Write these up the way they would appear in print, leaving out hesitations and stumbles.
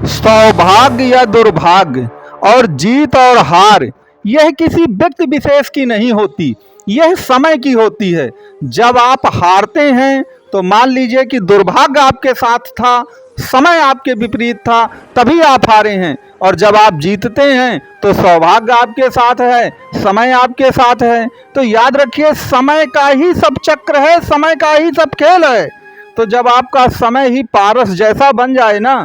सौभाग्य या दुर्भाग्य और जीत और हार यह किसी व्यक्ति विशेष की नहीं होती, यह समय की होती है। जब आप हारते हैं तो मान लीजिए कि दुर्भाग्य आपके साथ था, समय आपके विपरीत था, तभी आप हारे हैं। और जब आप जीतते हैं तो सौभाग्य आपके साथ है, समय आपके साथ है। तो याद रखिए, समय का ही सब चक्र है, समय का ही सब खेल है। तो जब आपका समय ही पारस जैसा बन जाए ना,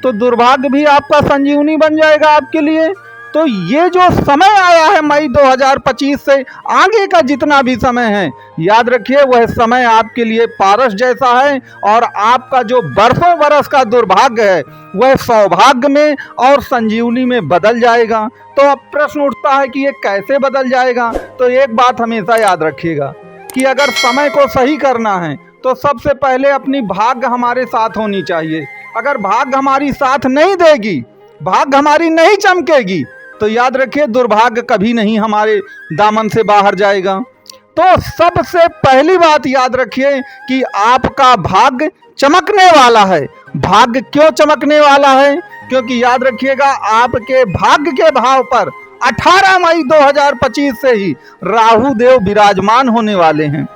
तो दुर्भाग्य भी आपका संजीवनी बन जाएगा आपके लिए। तो ये जो समय आया है मई 2025 से आगे का जितना भी समय है, याद रखिए वह समय आपके लिए पारस जैसा है। और आपका जो बरसों बरस का दुर्भाग्य है वह सौभाग्य में और संजीवनी में बदल जाएगा। तो अब प्रश्न उठता है कि ये कैसे बदल जाएगा। तो एक बात हमेशा याद रखिएगा कि अगर समय को सही करना है तो सबसे पहले अपनी भाग्य हमारे साथ होनी चाहिए। अगर भाग्य हमारी साथ नहीं देगी, भाग्य हमारी नहीं चमकेगी, तो याद रखिए दुर्भाग्य कभी नहीं हमारे दामन से बाहर जाएगा। तो सबसे पहली बात याद रखिए कि आपका भाग्य चमकने वाला है। भाग्य क्यों चमकने वाला है? क्योंकि याद रखिएगा आपके भाग्य के भाव पर 18 मई 2025 से ही राहु देव विराजमान होने वाले हैं।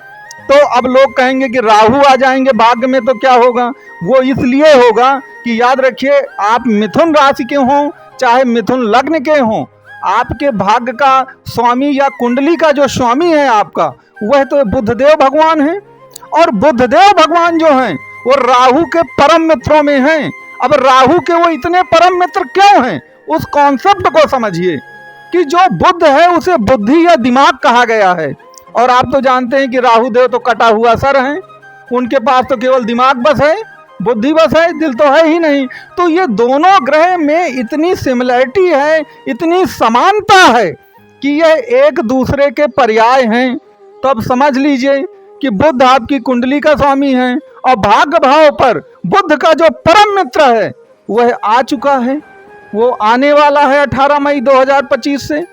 तो अब लोग कहेंगे कि राहु आ जाएंगे भाग्य में तो क्या होगा? वो इसलिए होगा कि याद रखिए आप मिथुन राशि के हों चाहे मिथुन लग्न के हों, आपके भाग्य का स्वामी या कुंडली का जो स्वामी है आपका, वह तो बुधदेव भगवान है। और बुधदेव भगवान जो हैं वो राहु के परम मित्रों में हैं। अब राहु के वो इतने परम मित्र क्यों हैं? उस कॉन्सेप्ट को समझिए कि जो बुध है उसे बुद्धि या दिमाग कहा गया है। और आप तो जानते हैं कि राहु देव तो कटा हुआ सर हैं, उनके पास तो केवल दिमाग बस है, बुद्धि बस है, दिल तो है ही नहीं। तो ये दोनों ग्रह में इतनी सिमिलरिटी है, इतनी समानता है कि यह एक दूसरे के पर्याय हैं। तो अब समझ लीजिए कि बुध आपकी कुंडली का स्वामी है और भाग्य भाव पर बुध का जो परम मित्र है वह आ चुका है, वो आने वाला है 18 मई 2025 से।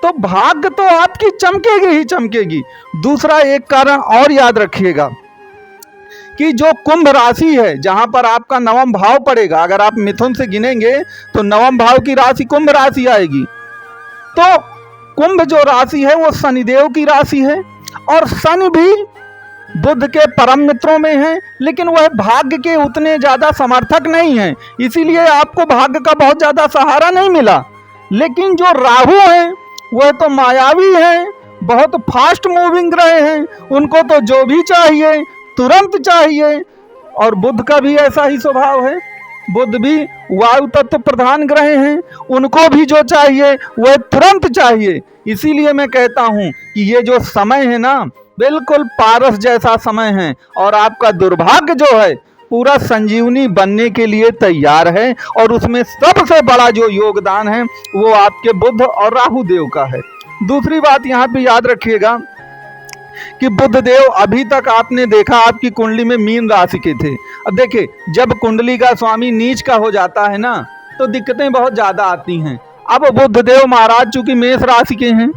तो भाग्य तो आपकी चमकेगी ही चमकेगी। दूसरा एक कारण और याद रखिएगा कि जो कुंभ राशि है, जहां पर आपका नवम भाव पड़ेगा, अगर आप मिथुन से गिनेंगे तो नवम भाव की राशि कुंभ राशि आएगी। तो कुंभ जो राशि है वो शनिदेव की राशि है और शनि भी बुध के परम मित्रों में है, लेकिन वह भाग्य के उतने ज्यादा समर्थक नहीं है, इसीलिए आपको भाग्य का बहुत ज्यादा सहारा नहीं मिला। लेकिन जो राहु है वह तो मायावी है, बहुत फास्ट मूविंग ग्रह हैं, उनको तो जो भी चाहिए तुरंत चाहिए। और बुध का भी ऐसा ही स्वभाव है, बुध भी वायु तत्व प्रधान ग्रह हैं, उनको भी जो चाहिए वह तुरंत चाहिए। इसीलिए मैं कहता हूं कि ये जो समय है ना, बिल्कुल पारस जैसा समय है और आपका दुर्भाग्य जो है पूरा संजीवनी बनने के लिए तैयार है। और उसमें सबसे बड़ा जो योगदान है वो आपके बुध और राहु देव का है। दूसरी बात यहाँ पे याद रखिएगा कि बुध देव अभी तक आपने देखा आपकी कुंडली में मीन राशि के थे। अब देखिए, जब कुंडली का स्वामी नीच का हो जाता है ना तो दिक्कतें बहुत ज्यादा आती हैं। अब बुध देव महाराज चूंकि मेष राशि के हैं,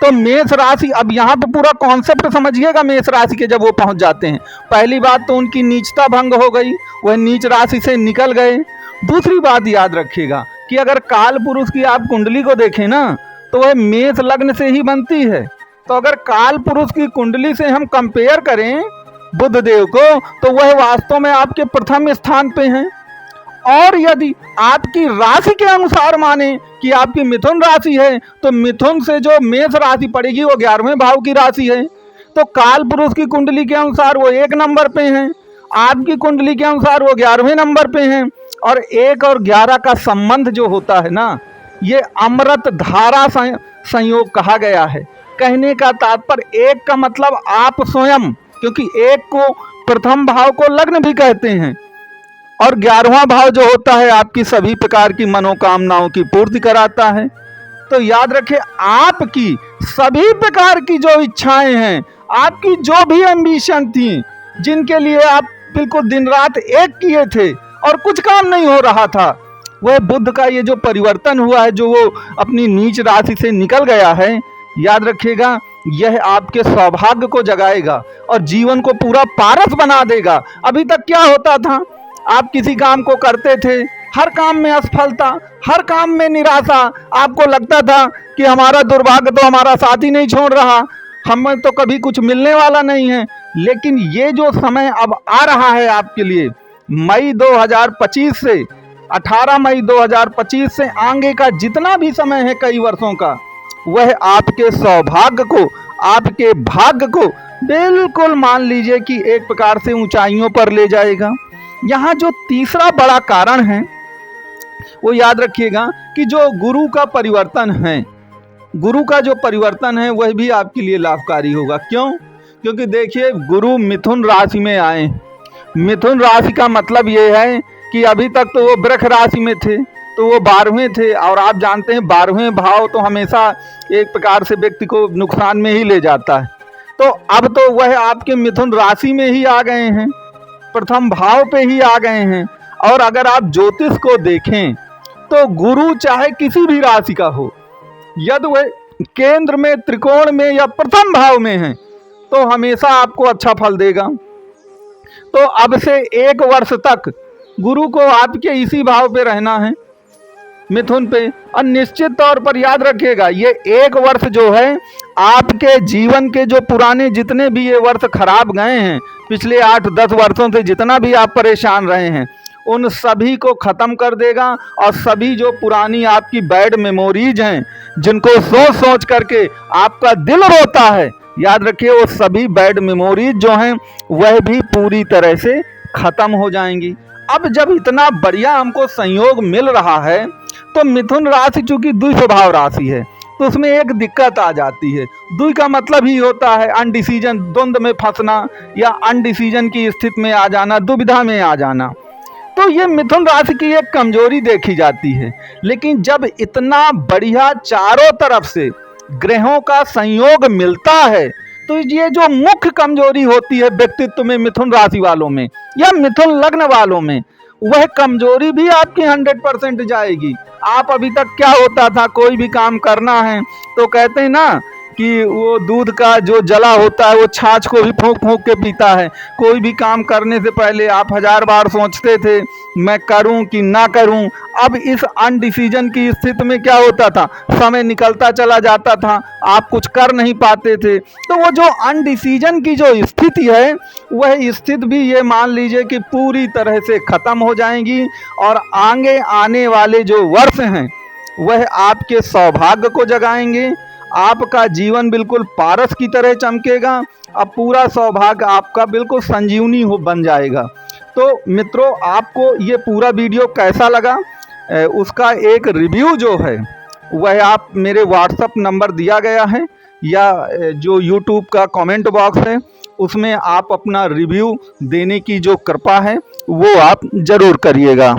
तो मेष राशि, अब यहाँ पे पूरा कॉन्सेप्ट समझिएगा मेष राशि के जब वो पहुंच जाते हैं। पहली बात तो उनकी नीचता भंग हो गई, वह नीच राशि से निकल गए। दूसरी बात याद रखिएगा कि अगर काल पुरुष की आप कुंडली को देखें ना तो वह मेष लग्न से ही बनती है। तो अगर काल पुरुष की कुंडली से हम कंपेयर करें बुध देव को तो वह वास्तव में आपके प्रथम स्थान पे हैं। और यदि आपकी राशि के अनुसार माने कि आपकी मिथुन राशि है तो मिथुन से जो मेष राशि पड़ेगी वो 11वें भाव की राशि है। तो काल पुरुष की कुंडली के अनुसार वो 1 नंबर पे हैं, आपकी कुंडली के अनुसार वो 11वें नंबर पे हैं। और 1 और 11 का संबंध जो होता है ना, ये अमृत धारा संयोग कहा गया है। कहने का तात्पर्य 1 का मतलब आप स्वयं, क्योंकि 1 को प्रथम भाव को लग्न भी कहते हैं और 11वां भाव जो होता है आपकी सभी प्रकार की मनोकामनाओं की पूर्ति कराता है। तो याद रखें, आपकी सभी प्रकार की जो इच्छाएं हैं, आपकी जो भी एम्बिशन थी, जिनके लिए आप बिल्कुल दिन रात एक किए थे और कुछ काम नहीं हो रहा था, वह बुध का ये जो परिवर्तन हुआ है, जो वो अपनी नीच राशि से निकल गया है, याद रखिएगा यह आपके सौभाग्य को जगाएगा और जीवन को पूरा पारस बना देगा। अभी तक क्या होता था, आप किसी काम को करते थे हर काम में असफलता, हर काम में निराशा। आपको लगता था कि हमारा दुर्भाग्य तो हमारा साथ ही नहीं छोड़ रहा, हमें तो कभी कुछ मिलने वाला नहीं है। लेकिन ये जो समय अब आ रहा है आपके लिए, मई 2025 से 18 मई 2025 से आगे का जितना भी समय है कई वर्षों का, वह आपके सौभाग्य को, आपके भाग्य को बिल्कुल मान लीजिए कि एक प्रकार से ऊंचाइयों पर ले जाएगा। यहाँ जो तीसरा बड़ा कारण है वो याद रखिएगा कि जो गुरु का परिवर्तन है, गुरु का जो परिवर्तन है वह भी आपके लिए लाभकारी होगा। क्यों? क्योंकि देखिए गुरु मिथुन राशि में आए। मिथुन राशि का मतलब ये है कि अभी तक तो वो वृष राशि में थे, तो वो 12वें थे, और आप जानते हैं 12वें भाव तो हमेशा एक प्रकार से व्यक्ति को नुकसान में ही ले जाता है। तो अब तो वह आपके मिथुन राशि में ही आ गए हैं, प्रथम भाव पे ही आ गए हैं। और अगर आप ज्योतिष को देखें तो गुरु चाहे किसी भी राशि का हो, यदि वह केंद्र में, त्रिकोण में या प्रथम भाव में है, तो हमेशा आपको अच्छा फल देगा। तो अब से 1 वर्ष तक गुरु को आपके इसी भाव पे रहना है, मिथुन पे। और निश्चित तौर पर याद रखिएगा ये 1 वर्ष जो है, आपके जीवन के जो पुराने जितने भी ये वर्ष खराब गए हैं, पिछले 8-10 वर्षों से जितना भी आप परेशान रहे हैं, उन सभी को ख़त्म कर देगा। और सभी जो पुरानी आपकी बैड मेमोरीज हैं, जिनको सोच सोच करके आपका दिल रोता है, याद रखिए वो सभी बैड मेमोरीज जो हैं वह भी पूरी तरह से ख़त्म हो जाएंगी। अब जब इतना बढ़िया हमको संयोग मिल रहा है, तो मिथुन राशि चूंकि द्वि स्वभाव राशि है, तो उसमें एक दिक्कत आ जाती है। द्वि का मतलब ही होता है अनडिसीजन, द्वंद्व में फंसना या अनडिसीजन की स्थिति में आ जाना, दुविधा में आ जाना। तो ये मिथुन राशि की एक कमजोरी देखी जाती है। लेकिन जब इतना बढ़िया चारों तरफ से ग्रहों का संयोग मिलता है, तो ये जो मुख्य कमजोरी होती है व्यक्तित्व में मिथुन राशि वालों में या मिथुन लग्न वालों में, वह कमजोरी भी आपकी 100% जाएगी। आप अभी तक क्या होता था, कोई भी काम करना है तो कहते हैं ना कि वो दूध का जो जला होता है वो छाछ को भी फूंक फूंक के पीता है। कोई भी काम करने से पहले आप 1000 बार सोचते थे मैं करूं कि ना करूं। अब इस अनडिसीजन की स्थिति में क्या होता था, समय निकलता चला जाता था, आप कुछ कर नहीं पाते थे। तो वो जो अनडिसीजन की जो स्थिति है, वह स्थिति भी ये मान लीजिए कि पूरी तरह से ख़त्म हो जाएंगी। और आगे आने वाले जो वर्ष हैं वह आपके सौभाग्य को जगाएंगे। आपका जीवन बिल्कुल पारस की तरह चमकेगा। अब पूरा सौभाग्य आपका बिल्कुल संजीवनी हो बन जाएगा। तो मित्रों, आपको ये पूरा वीडियो कैसा लगा, उसका एक रिव्यू जो है वह आप मेरे व्हाट्सएप नंबर दिया गया है या जो यूट्यूब का कमेंट बॉक्स है उसमें आप अपना रिव्यू देने की जो कृपा है वो आप ज़रूर करिएगा।